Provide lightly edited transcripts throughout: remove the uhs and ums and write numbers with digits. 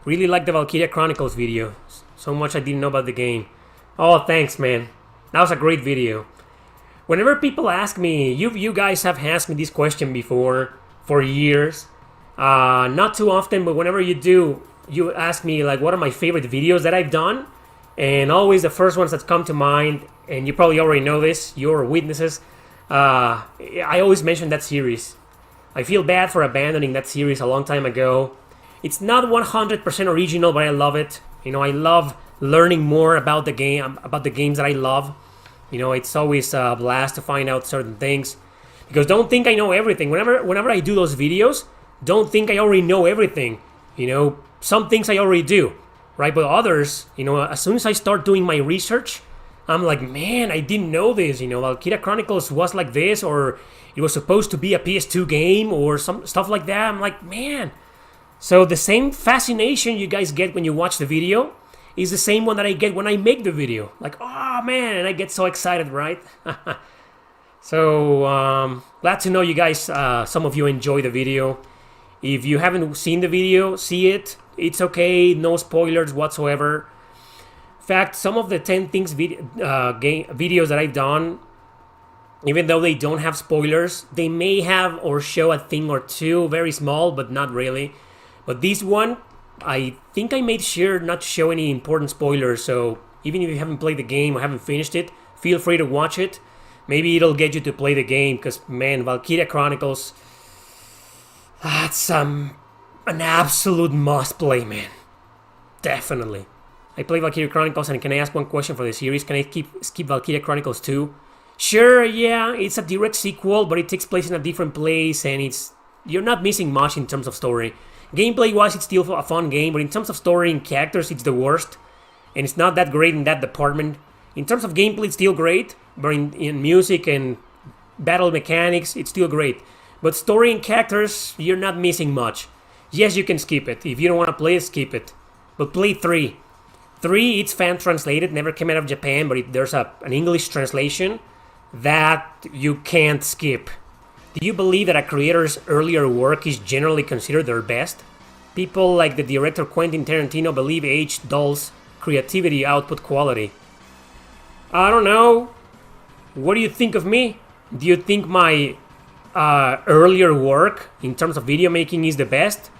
Really like the Valkyria Chronicles video. So much I didn't know about the game. Oh, thanks, man. That was a great video. Whenever people ask me, you guys have asked me this question before for years. Not too often, but whenever you do, you ask me like, what are my favorite videos that I've done? And always the first ones that come to mind, and you probably already know this, you're witnesses. I always mention that series. I feel bad for abandoning that series a long time ago. It's not 100% original, but I love it. You know, I love learning more about the game, about the games that I love. You know, it's always a blast to find out certain things. Because don't think I know everything. Whenever I do those videos, don't think I already know everything. You know, some things I already do, right? But others, you know, as soon as I start doing my research, I'm like, man, I didn't know this. You know, Valkyria Chronicles was like this, or it was supposed to be a PS2 game, or some stuff like that. I'm like, man. So the same fascination you guys get when you watch the video is the same one that I get when I make the video. Like, oh man, and I get so excited, right? So glad to know you guys, some of you enjoy the video. If you haven't seen the video, see it. It's okay, no spoilers whatsoever. In fact, some of the 10 things videos that I've done, even though they don't have spoilers, they may have or show a thing or two, very small, but not really. But this one, I think I made sure not to show any important spoilers, so even if you haven't played the game or haven't finished it, feel free to watch it. Maybe it'll get you to play the game, because man, Valkyria Chronicles, that's an absolute must play, man. Definitely. I play Valkyria Chronicles, and can I ask one question for the series? Can I skip Valkyria Chronicles 2? Sure, yeah, it's a direct sequel, but it takes place in a different place, and you're not missing much in terms of story. Gameplay-wise, it's still a fun game, but in terms of story and characters, it's the worst. And it's not that great in that department. In terms of gameplay, it's still great, but in music and battle mechanics, it's still great. But story and characters, you're not missing much. Yes, you can skip it. If you don't want to play it, skip it. But play 3. 3, it's fan-translated, never came out of Japan, but there's an English translation that you can't skip. Do you believe that a creator's earlier work is generally considered their best? People like the director Quentin Tarantino believe age dulls creativity output quality. I don't know. What do you think of me? Do you think my earlier work in terms of video making is the best?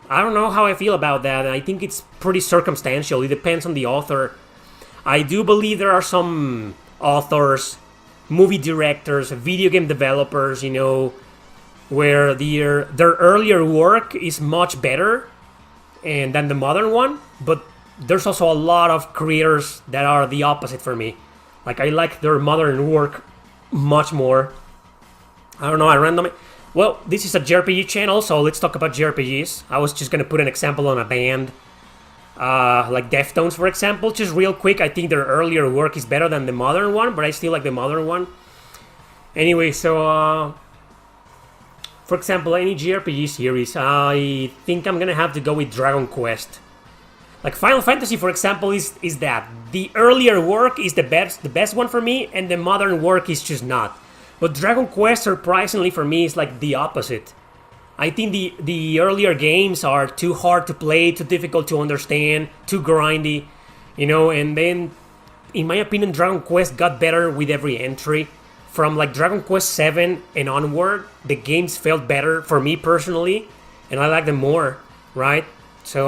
I don't know how I feel about that. I think it's pretty circumstantial. It depends on the author. I do believe there are some authors, movie directors, video game developers, you know, where their earlier work is much better than the modern one, but there's also a lot of creators that are the opposite for me. Like, I like their modern work much more. I don't know, I randomly... Well, this is a JRPG channel, so let's talk about JRPGs. I was just gonna put an example on a band. Like Deftones, for example. Just real quick, I think their earlier work is better than the modern one, but I still like the modern one. Anyway, so for example, any JRPG series, I think I'm gonna have to go with Dragon Quest. Like Final Fantasy, for example, is that the earlier work is the best one for me, and the modern work is just not. But Dragon Quest, surprisingly for me, is like the opposite. I think the earlier games are too hard to play, too difficult to understand, too grindy, you know, and then, in my opinion, Dragon Quest got better with every entry. From like Dragon Quest 7 and onward, the games felt better for me personally, and I like them more, right? So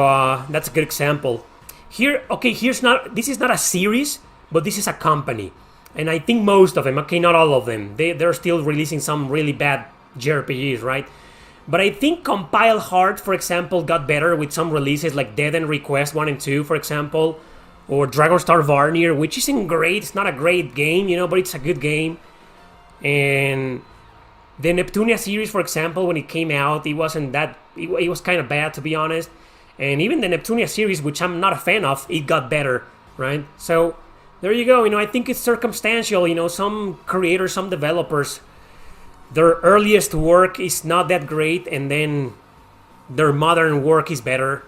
that's a good example. Here, okay, this is not a series, but this is a company. And I think most of them, okay, not all of them, they're still releasing some really bad JRPGs, right? But I think Compile Heart, for example, got better with some releases like Dead End Request 1 and 2, for example. Or Dragon Star Varnir, which isn't great. It's not a great game, you know, but it's a good game. And the Neptunia series, for example, when it came out, it wasn't that... It was kind of bad, to be honest. And even the Neptunia series, which I'm not a fan of, it got better, right? So, there you go. You know, I think it's circumstantial. You know, some creators, some developers... Their earliest work is not that great, and then their modern work is better.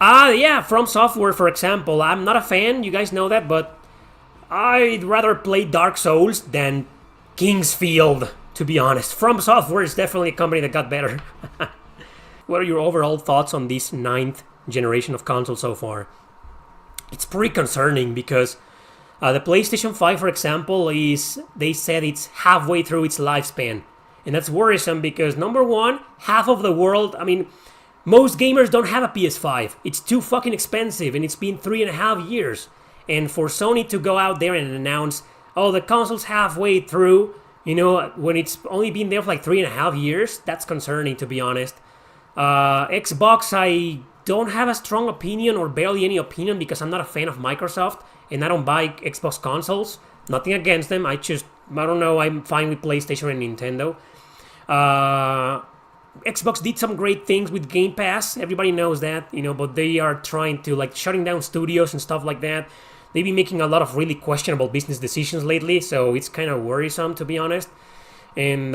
Yeah, From Software, for example. I'm not a fan, you guys know that, but I'd rather play Dark Souls than Kingsfield, to be honest. From Software is definitely a company that got better. what are your overall thoughts on this ninth generation of consoles so far? It's pretty concerning because the PlayStation 5, for example, they said it's halfway through its lifespan. And that's worrisome because, number one, half of the world, most gamers don't have a PS5. It's too fucking expensive, and it's been 3.5 years. And for Sony to go out there and announce, oh, the console's halfway through, when it's only been there for like 3.5 years, that's concerning, to be honest. Xbox, I don't have a strong opinion or barely any opinion because I'm not a fan of Microsoft and I don't buy Xbox consoles. Nothing against them. I don't know, I'm fine with PlayStation and Nintendo. Xbox did some great things with Game Pass. Everybody knows that, but they are trying to, like, shutting down studios and stuff like that. They've been making a lot of really questionable business decisions lately, so it's kind of worrisome, to be honest. And,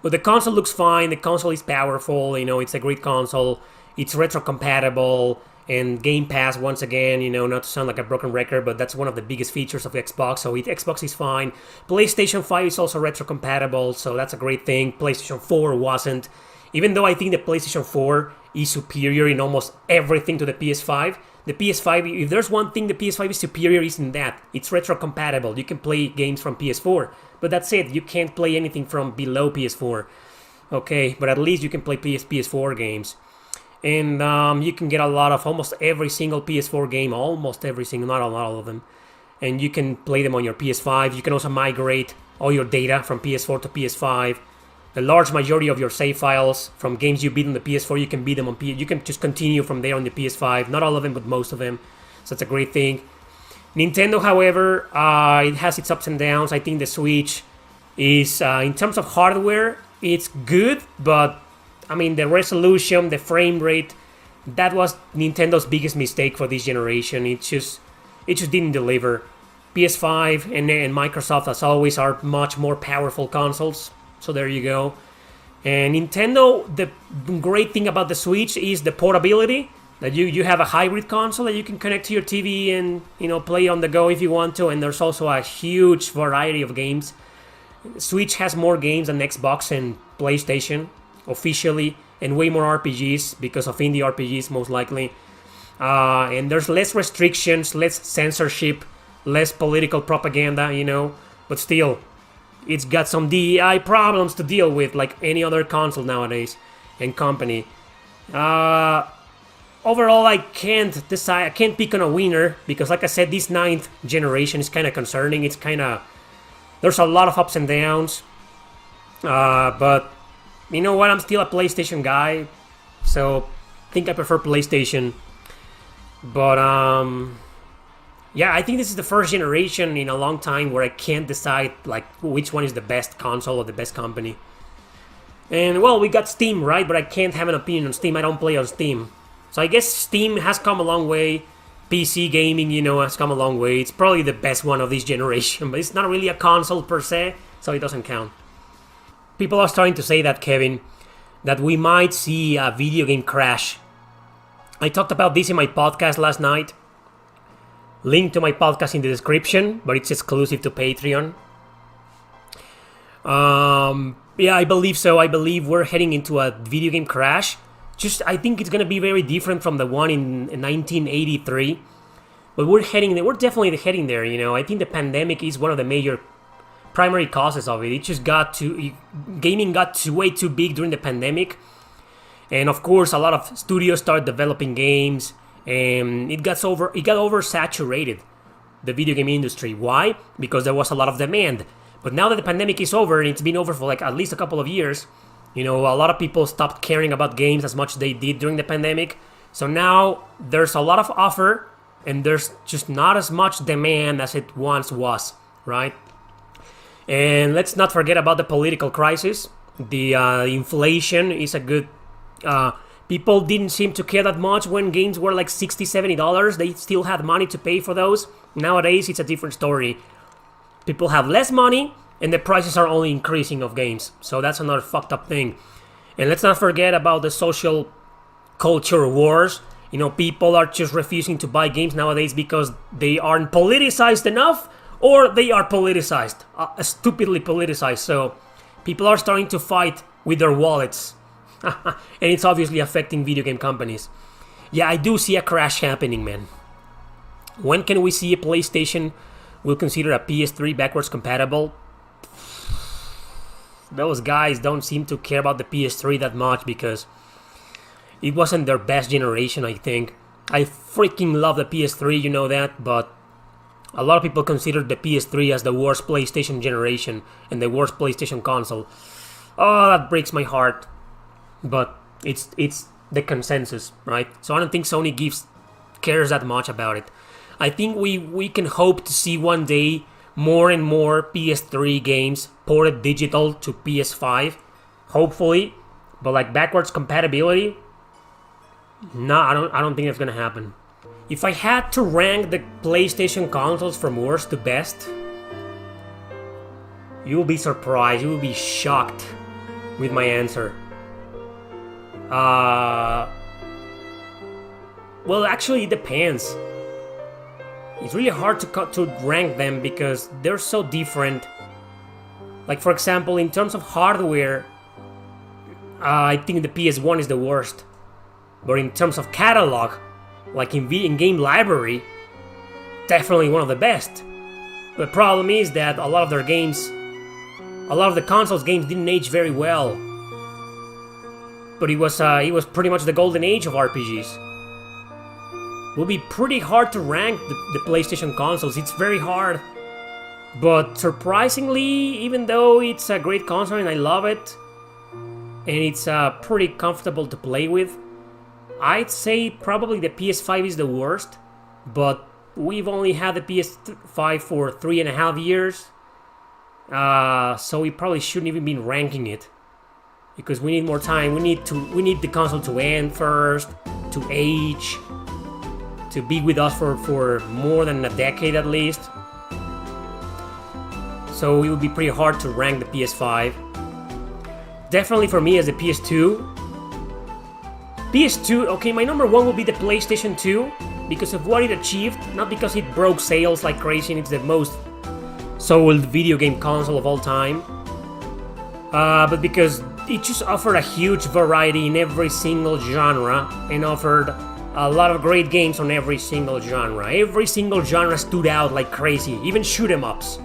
but the console looks fine. The console is powerful, it's a great console. It's retro-compatible. And Game Pass, once again, not to sound like a broken record, but that's one of the biggest features of Xbox, so Xbox is fine. PlayStation 5 is also retro-compatible, so that's a great thing. PlayStation 4 wasn't. Even though I think the PlayStation 4 is superior in almost everything to the PS5, the PS5, if there's one thing the PS5 is superior, isn't that. It's retro-compatible. You can play games from PS4, but that's it. You can't play anything from below PS4. Okay, but at least you can play PS4 games. And you can get almost every single PS4 game, almost every single, not a lot of them. And you can play them on your PS5. You can also migrate all your data from PS4 to PS5. The large majority of your save files from games you beat on the PS4, you can beat them on you can just continue from there on the PS5. Not all of them, but most of them. So that's a great thing. Nintendo, however, it has its ups and downs. I think the Switch is, in terms of hardware, it's good, but the resolution, the frame rate, that was Nintendo's biggest mistake for this generation. It just didn't deliver. PS5 and Microsoft, as always, are much more powerful consoles. So there you go. And Nintendo, the great thing about the Switch is the portability. That you have a hybrid console that you can connect to your TV and play on the go if you want to. And there's also a huge variety of games. Switch has more games than Xbox and PlayStation officially, and way more RPGs because of indie RPGs most likely. And there's less restrictions, less censorship, less political propaganda, but still, it's got some DEI problems to deal with like any other console nowadays and company. Overall, I can't decide, I can't pick on a winner because, like I said, this ninth generation is kind of concerning. There's a lot of ups and downs, but you know what? I'm still a PlayStation guy, so I think I prefer PlayStation. But yeah, I think this is the first generation in a long time where I can't decide like which one is the best console or the best company. And well, we got Steam, right? But I can't have an opinion on Steam. I don't play on Steam, so I guess Steam has come a long way. PC gaming, has come a long way. It's probably the best one of this generation, but it's not really a console per se, so it doesn't count. People are starting to say that, Kevin, that we might see a video game crash. I talked about this in my podcast last night. Link to my podcast in the description, but it's exclusive to Patreon. Yeah, I believe so. I believe we're heading into a video game crash. I think it's going to be very different from the one in 1983. But we're definitely heading there, I think the pandemic is one of the major primary causes of it. It just gaming got way too big during the pandemic, and of course a lot of studios started developing games, and it got oversaturated, the video game industry. Why? Because there was a lot of demand. But now that the pandemic is over, and it's been over for like at least a couple of years, a lot of people stopped caring about games as much as they did during the pandemic. So now there's a lot of offer, and there's just not as much demand as it once was, right? And let's not forget about the political crisis. The inflation is a good... people didn't seem to care that much when games were like $60, $70. They still had money to pay for those. Nowadays, it's a different story. People have less money, and the prices are only increasing of games. So that's another fucked up thing. And let's not forget about the social culture wars. People are just refusing to buy games nowadays because they aren't politicized enough, or they are politicized, stupidly politicized. So people are starting to fight with their wallets. And it's obviously affecting video game companies. Yeah, I do see a crash happening, man. When can we see a PlayStation will consider a PS3 backwards compatible? Those guys don't seem to care about the PS3 that much because it wasn't their best generation, I think. I freaking love the PS3, you know that, but a lot of people consider the PS3 as the worst PlayStation generation and the worst PlayStation console. Oh, that breaks my heart. But it's the consensus, right? So I don't think Sony cares that much about it. I think we can hope to see one day more and more PS3 games ported digital to PS5, hopefully. But like backwards compatibility, no, I don't think that's gonna happen. If I had to rank the PlayStation consoles from worst to best, you will be surprised, you will be shocked with my answer. Well, actually, it depends. It's really hard to rank them because they're so different. Like, for example, in terms of hardware, I think the PS1 is the worst. But in terms of catalog, like in game library, definitely one of the best. The problem is that a lot of their games, a lot of the consoles games didn't age very well. But it was pretty much the golden age of RPGs. It will be pretty hard to rank the PlayStation consoles. It's very hard. But surprisingly, even though it's a great console and I love it, and it's pretty comfortable to play with, I'd say probably the PS5 is the worst. But we've only had the PS5 for 3.5 years. So we probably shouldn't even be ranking it. Because we need more time. We need the console to end first, to age, to be with us for more than a decade at least. So it would be pretty hard to rank the PS5. Definitely for me as the PS2. PS2, okay, my number one will be the PlayStation 2 because of what it achieved, not because it broke sales like crazy and it's the most sold video game console of all time, but because it just offered a huge variety in every single genre and offered a lot of great games on every single genre. Every single genre stood out like crazy, even shoot 'em ups.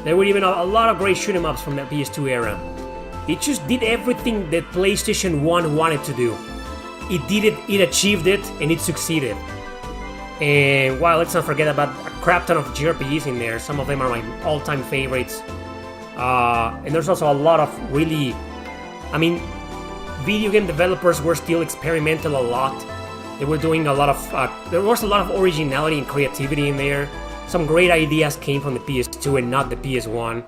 There were even a lot of great shoot 'em ups from the PS2 era. It just did everything that PlayStation 1 wanted to do. It did it, it achieved it, and it succeeded. And well, let's not forget about a crap ton of JRPGs in there. Some of them are my all-time favorites. And there's also a lot of really... I mean, video game developers were still experimental a lot. They were doing a lot of... there was a lot of originality and creativity in there. Some great ideas came from the PS2 and not the PS1.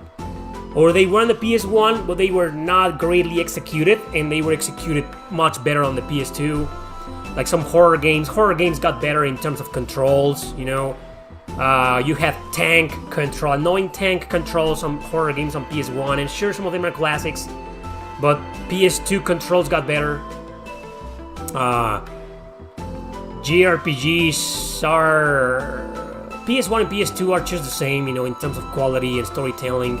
Or they were on the PS1, but they were not greatly executed, and they were executed much better on the PS2. Like some horror games got better in terms of controls, you know. You had tank control, annoying tank controls on horror games on PS1, and sure, some of them are classics, but PS2 controls got better. JRPGs are... PS1 and PS2 are just the same, you know, in terms of quality and storytelling.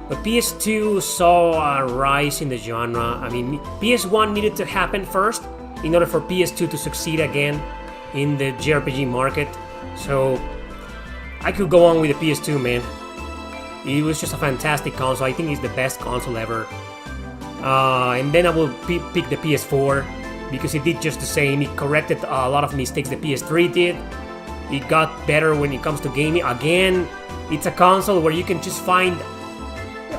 But PS2 saw a rise in the genre. I mean, PS1 needed to happen first in order for PS2 to succeed again in the JRPG market. So I could go on with the PS2, man. It was just a fantastic console. I think it's the best console ever. And then I will pick the PS4 because it did just the same. It corrected a lot of mistakes the PS3 did. It got better when it comes to gaming. Again, it's a console where you can just find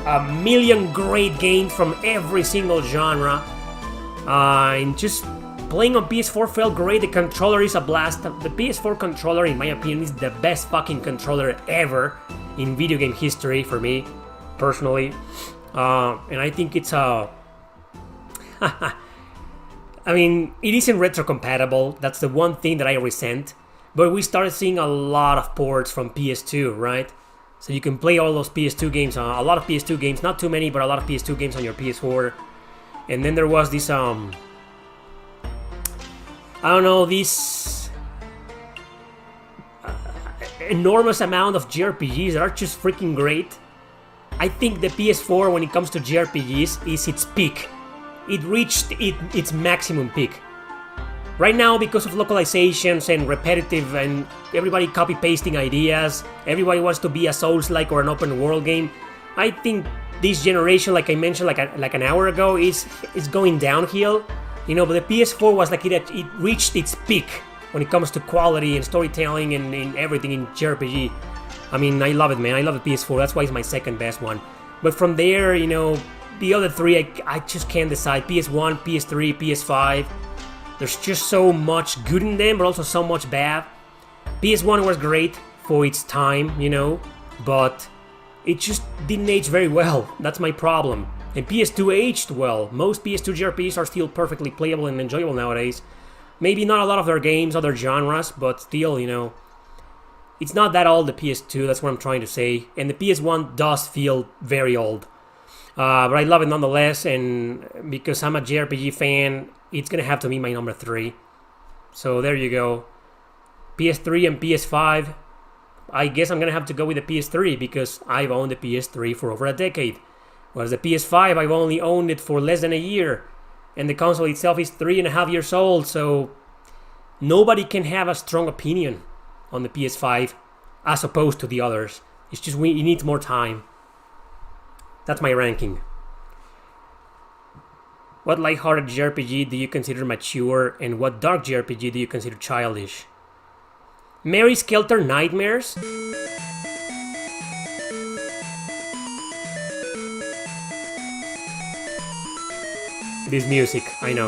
a million great games from every single genre. And just playing on PS4 felt great. The controller is a blast. The PS4 controller, in my opinion, is the best fucking controller ever in video game history for me, personally. And I think it's a... I mean, it isn't retro compatible. That's the one thing that I resent. But we started seeing a lot of ports from PS2, right? So you can play all those PS2 games, a lot of PS2 games, not too many, but a lot of PS2 games on your PS4. And then there was this, I don't know, this enormous amount of JRPGs that are just freaking great. I think the PS4, when it comes to JRPGs, is its peak. it reached its maximum peak. Right now, because of localizations and repetitive and everybody copy-pasting ideas, everybody wants to be a Souls-like or an open-world game, I think this generation, like I mentioned like an hour ago, is going downhill. You know, but the PS4 was like it reached its peak when it comes to quality and storytelling and everything in JRPG. I mean, I love it, man. I love the PS4. That's why it's my second best one. But from there, you know, the other three, I just can't decide. PS1, PS3, PS5. There's just so much good in them, but also so much bad. PS1 was great for its time, you know, but it just didn't age very well. That's my problem. And PS2 aged well. Most PS2 JRPGs are still perfectly playable and enjoyable nowadays. Maybe not a lot of their games, other genres, but still, you know, it's not that old, the PS2, that's what I'm trying to say. And the PS1 does feel very old. But I love it nonetheless, and because I'm a JRPG fan, it's gonna have to be my number 3. So there you go. PS3 and PS5. I guess I'm gonna have to go with the PS3 because I've owned the PS3 for over a decade. Whereas the PS5, I've only owned it for less than a year. And the console itself is 3.5 years old, so nobody can have a strong opinion on the PS5 as opposed to the others. It's just it needs more time. That's my ranking. What lighthearted JRPG do you consider mature, and what dark JRPG do you consider childish? Mary Skelter Nightmares? This music, I know.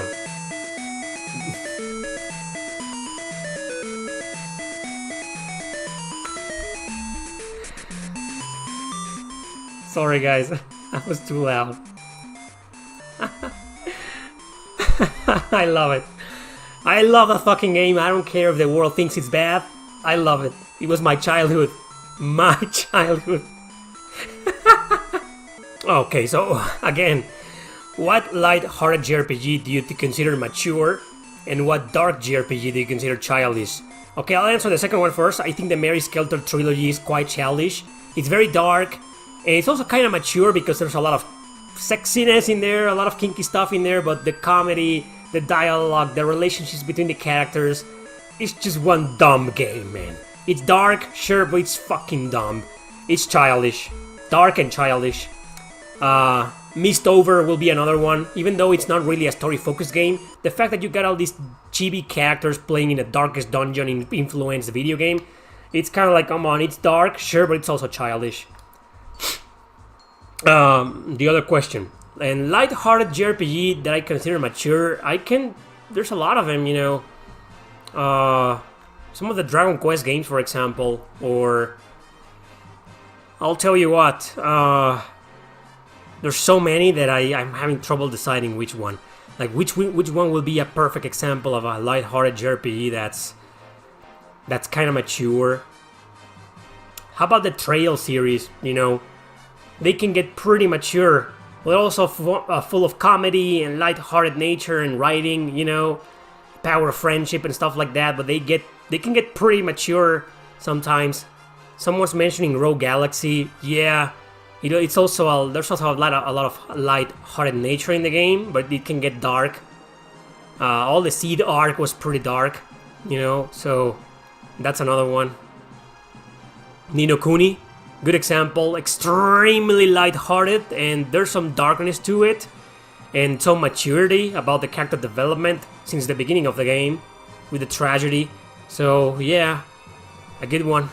Sorry guys, that was too loud. I love it. I love the fucking game. I don't care if the world thinks it's bad. I love it. It was my childhood. My childhood. Okay, so again, what light-hearted JRPG do you consider mature, and what dark JRPG do you consider childish? Okay, I'll answer the second one first. I think the Mary Skelter trilogy is quite childish. It's very dark, and it's also kind of mature because there's a lot of sexiness in there, a lot of kinky stuff in there, but the comedy, the dialogue, the relationships between the characters, it's just one dumb game, man. It's dark, sure, but it's fucking dumb. It's childish. Dark and childish. Mist Over will be another one, even though it's not really a story-focused game. The fact that you got all these chibi characters playing in the darkest dungeon influenced the video game. It's kind of like, come on, it's dark, sure, but it's also childish. The other question. And light-hearted JRPG that I consider mature, there's a lot of them, you know. Some of the Dragon Quest games, for example, or I'll tell you what, there's so many that I'm having trouble deciding which one. Like, which one will be a perfect example of a light-hearted JRPG that's kind of mature. How about the Trail series, you know? They can get pretty mature, but also full of comedy and light-hearted nature and writing, you know, power of friendship and stuff like that, but they can get pretty mature sometimes. Someone's mentioning Rogue Galaxy. Yeah, you know, there's also a lot of light-hearted nature in the game, but it can get dark. All the Seed arc was pretty dark, you know, so that's another one. Ni no Kuni, good example, extremely light-hearted, and there's some darkness to it, and some maturity about the character development since the beginning of the game, with the tragedy. So yeah, a good one.